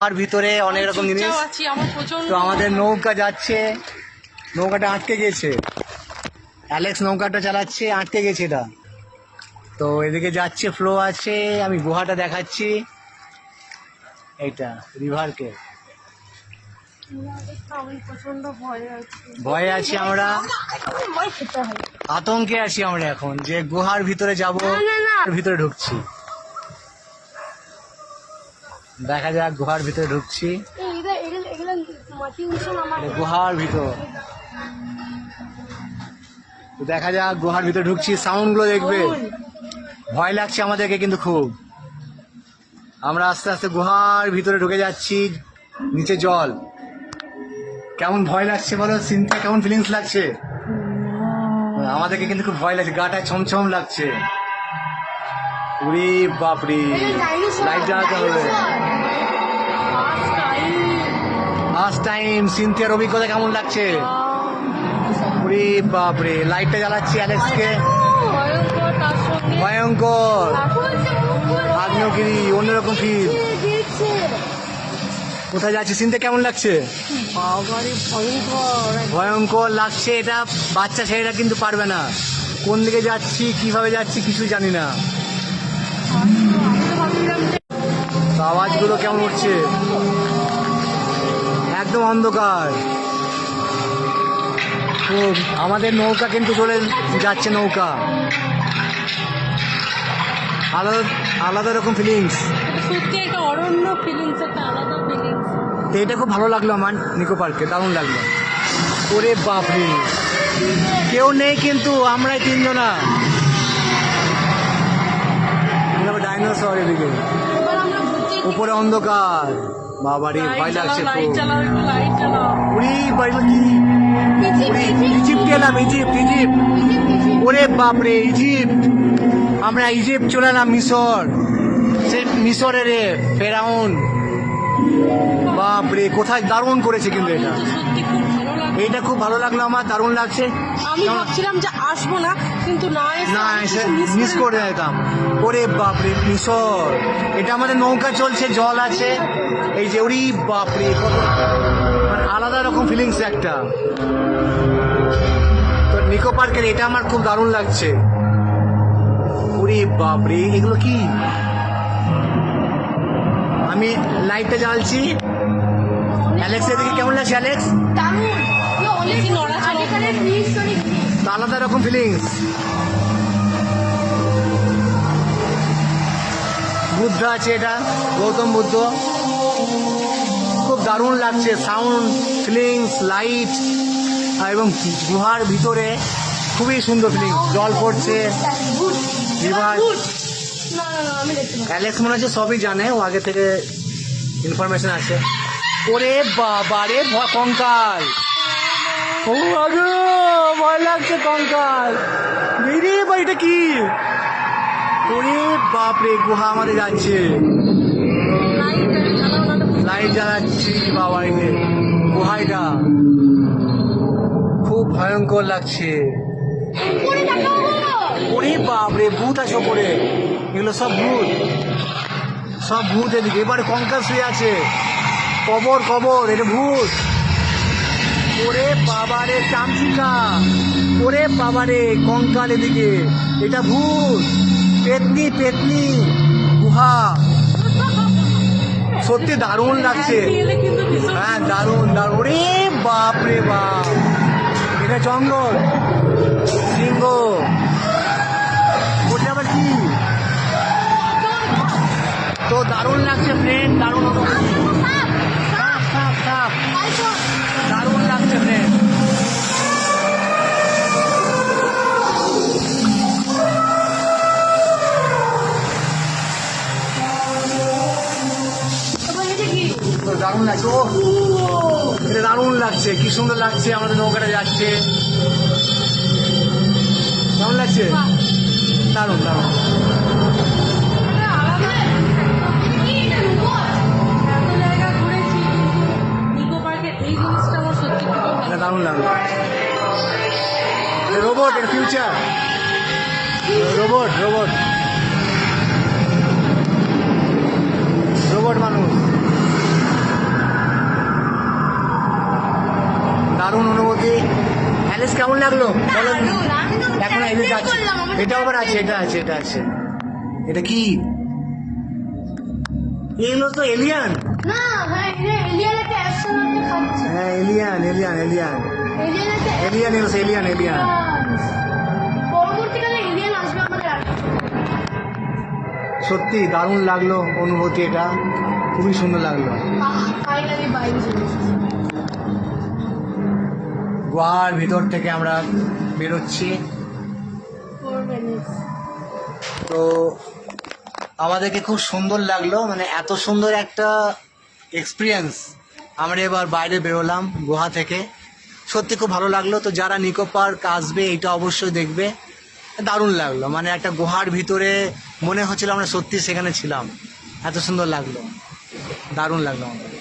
আর ভিতরে অনেক রকম জিনিস। তো আমাদের নৌকা যাচ্ছে, নৌকাটা আটকে গেছে, অ্যালেক্স নৌকাটা চালাচ্ছে, আটকে গেছে এটা। তো এদিকে যাচ্ছে, ফ্লো আছে। আমি গুহাটা দেখাচ্ছি, এইটা রিভারকে। ভয়ে আছি আমরা, আতঙ্কে আছি আমরা এখন, যে গুহার ভিতরে যাব, ভিতরে ঢুকছি। দেখা যাক, গুহার ভিতরে ঢুকছি, গুহার ভিতর। দেখা যাক, গুহার ভিতরে ঢুকছি। সাউন্ড গুলো দেখবে, ভয় লাগছে আমাদেরকে কিন্তু খুব। আমরা আস্তে আস্তে গুহার ভিতরে ঢুকে যাচ্ছি, নিচে জল। কেমন ভয় লাগছে বলো সিনটা, কেমন ফিলিংস লাগছে? আমাদেরকে কিন্তু খুব ভয় লাগছে, গাটা ছমছম লাগছে। উরি বাপরি, লাইট জ্বালাতে হবে। ফার্স্ট টাইম সিনথিয়ার অভিজ্ঞতা কেমন লাগছে? উরি বাপরে, লাইটটা জ্বালাচ্ছি অ্যালেক্সকে। ভয়ঙ্কর, আগ্নেয়গিরি, অন্যরকম ফিল। কোথায় যাচ্ছে? সিনটা কেমন লাগছে? ভয়ঙ্কর লাগছে। এটা বাচ্চা ছেলেরা কিন্তু পারবে না। কোন দিকে যাচ্ছি, কিভাবে যাচ্ছি, কিছু জানি না। আওয়াজগুলো কেমন উঠছে, একদম অন্ধকার। আমাদের নৌকা কিন্তু চলে যাচ্ছে, নৌকা। আলাদা আলাদা রকম ফিলিংস, সত্যি একটা অরণ্য ফিলিংস, একটা আলাদা ফিলিংস। তো এটা খুব ভালো লাগলো আমার, নিকো পার্কে দারুণ লাগলো। ওরে বাপরে, কেউ নেই কিন্তু, আমরাই তিনজনা। ডাইনোসর এদিকে, উপরে অন্ধকার। বাবারে, ভয় লাগছে খুব। ইজিপ্ট এলাম, ইজিপ্ট। ওরে বাপরে, ইজিপ্ট। আমরা ইজিপ্ট চলে এলাম, মিশর। সে মিশরের ফেরাউন। বাপরে, কোথায় দারুণ করেছে কিন্তু এটা। এইটা খুব ভালো লাগলো আমার, দারুণ লাগছে। আমি ভাবছিলাম যে আসবো না, কিন্তু না এসে মিস করে যেতাম। ওরে বাপরে, মিশর। এটা আমাদের নৌকা চলছে, জল আছে, এই যে। ওরে বাপরে, কত মানে আলাদা রকম ফিলিংস একটা। তো নিকো পার্কের এটা আমার খুব দারুণ লাগছে। ওরে বাপরে, এগুলো কি? আমি লাইটটা জ্বালছি। অ্যালেক্স এদিকে কেমন লাগছে? অ্যালেক্স, আলাদা রকম ফিলিংস। বুদ্ধ আছে, এটা গৌতম বুদ্ধ। খুব দারুণ লাগছে, সাউন্ড, ফিলিংস, লাইট, এবং গুহার ভিতরে খুবই সুন্দর ফিলিংস। জল পড়ছে, রিভার। অ্যালেক্স মনে হচ্ছে সবই জানে, ও আগে থেকে ইনফরমেশন আছে। ওরে বাবারে, কঙ্কাল। ও আগে ভয় লাগছে, কঙ্কাল। বেরিয়ে বা, এটা কি? ওরে বাপরে, গুহা আমাদের যাচ্ছে। লাইট জ্বালাচ্ছি বাবা, এতে গুহাটা খুব ভয়ঙ্কর লাগছে। ওরে বাপরে, ভূত আছে ওপরে। এগুলো সব ভূত, সব ভূত এদিকে। এবারে কঙ্কাল শুয়ে আছে, কবর কবর, এটা ভূত। ওরে বাবারে, চামচিকা। ওরে বাবারে, কঙ্কাল এদিকে, এটা ভূত। পেতনি, পেতনি, গুহা। সত্যি দারুণ লাগছে। হ্যাঁ, দারুণ দারুণ। ওরে বাপরে বাপ, এটা জঙ্গল, সিংহ। ওটা আবার কি? তো দারুণ লাগছে ফ্রেন্ড, দারুণ দারুণ লাগছে ফ্রেন্ড। দারুণ লাগছে, ও এটা দারুণ লাগছে, কি সুন্দর লাগছে। আমাদের নৌকাটা যাচ্ছে, কেমন লাগছে? দারুণ দারুণ। দারুণ লাগলো। রোবট, এর ফিউচার। রোবট রোবট রোবট মানুষ। কেমন লাগলো বলো? দারুণ, আমি তো এখন এই যে enjoy যাচ্ছে, করলাম, আমার এটা আবার আছে, এটা আছে, এটা আছে। এটা কি? এগুলো তো এলিয়ান। না ভাই, এলিয়ান একটা অ্যাস্ট্রোনটকে খাচ্ছে। হ্যাঁ, এলিয়ান এলিয়ান এলিয়ান এলিয়ান একটা এলিয়ান এসে এলিয়ান এলিয়ান। পরবর্তীকালে এলিয়ান আসবে আমাদের আর সত্যি দারুণ লাগলো অনুভূতি, এটা খুবই সুন্দর লাগলো। ফাইনালি বাইরে চলে এসেছি। গুহার ভিতর থেকে আমরা বেরোচ্ছি। 4 minutes। তো আমাদেরকে খুব সুন্দর লাগলো, মানে এত সুন্দর একটা এক্সপিরিয়েন্স। আমরা এবার বাইরে বেরোলাম গুহা থেকে, সত্যি খুব ভালো লাগলো। তো যারা নিকো পার্ক আসবে এটা অবশ্যই দেখবে, দারুণ লাগলো। মানে একটা গুহার ভিতরে মনে হচ্ছিল আমরা সত্যি সেখানে ছিলাম, এত সুন্দর লাগলো, দারুণ লাগলো আমাদের।